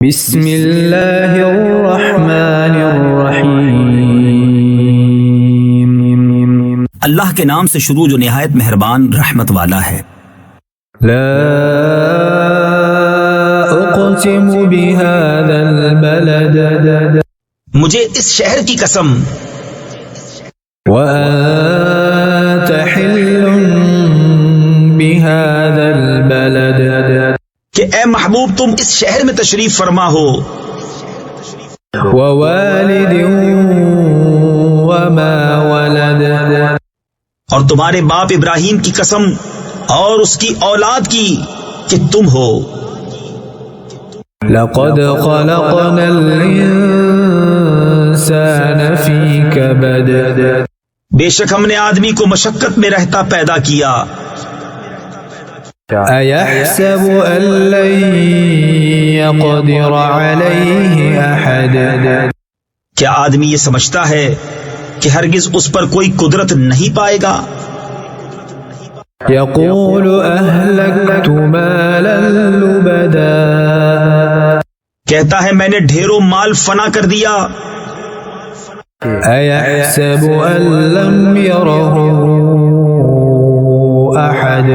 بسم اللہ الرحمن الرحیم، اللہ کے نام سے شروع جو نہایت مہربان رحمت والا ہے۔ لا اقسم بهذا البلد مجھے اس شہر کی قسم، وأنت حل بهذا البلد، کہ اے محبوب تم اس شہر میں تشریف فرما ہو، ووالد وما ولد، اور تمہارے باپ ابراہیم کی قسم اور اس کی اولاد کی کہ تم ہو۔ لقد خلقنا الانسان فی کبد، بے شک ہم نے آدمی کو مشقت میں رہتا پیدا کیا۔ ایحسب ان لن یقدر علیہ احد، کیا آدمی یہ سمجھتا ہے کہ ہرگز اس پر کوئی قدرت نہیں پائے گا؟ یقول اہلکت مالا لبدا، کہتا ہے میں نے ڈھیروں مال فنا کر دیا۔ ایحسب ان لم یرہ احد،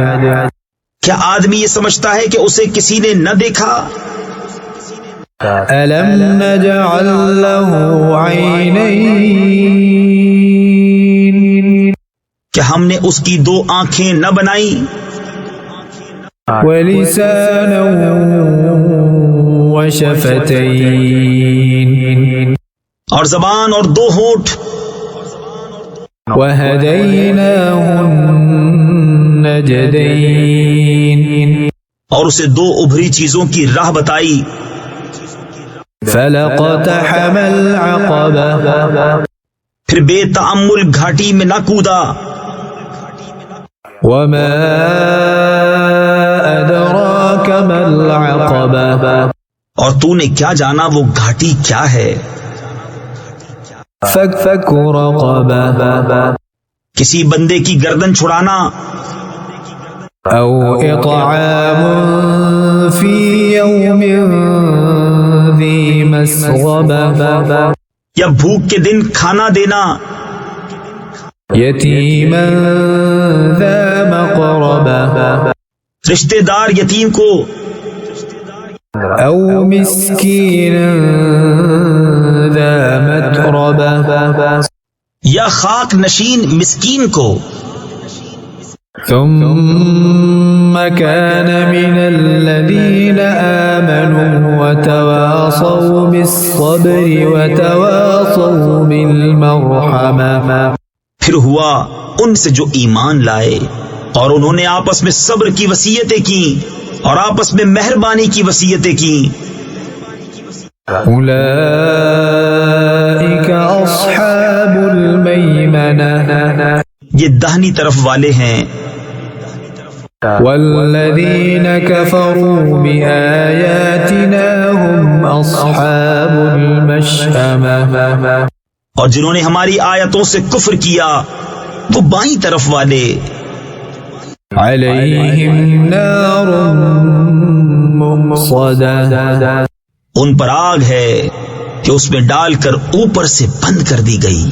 کیا آدمی یہ سمجھتا ہے کہ اسے کسی نے نہ دیکھا؟ الم نجعل لہ عینین، کہ ہم نے اس کی دو آنکھیں نہ بنائی، ولسانا وشفتین، اور زبان اور دو ہونٹ، وہدیناہ النجدین، اور اسے دو ابھری چیزوں کی راہ بتائی۔ فلقتحم العقبہ، پھر بے تأمل گھاٹی میں نہ کودا۔ وما ادراک ما العقبہ، اور تو نے کیا جانا وہ گھاٹی کیا ہے؟ فک رقبہ، کسی بندے کی گردن چھڑانا، او اطعام فی یوم ذی مسغبہ، یا بھوک کے دن کھانا دینا، یتیما ذا مقربہ، رشتہ دار یتیم کو، او مسکینا ذا متربہ، یا خاک نشین مسکین کو۔ ثم كان من الذين آمنوا وتواصوا بالصبر وتواصوا بالمرحمة، پھر ہوا ان سے جو ایمان لائے اور انہوں نے آپس میں صبر کی وصیتیں کی اور آپس میں مہربانی کی وصیتیں کی۔ اولئك اصحاب المیمنة، یہ دہنی طرف والے ہیں۔ والذین کفروا بآیاتنا هم اصحاب المشأمة، اور جنہوں نے ہماری آیتوں سے کفر کیا وہ بائیں طرف والے۔ علیہم نار مؤصدہ، ان پر آگ ہے کہ اس میں ڈال کر اوپر سے بند کر دی گئی۔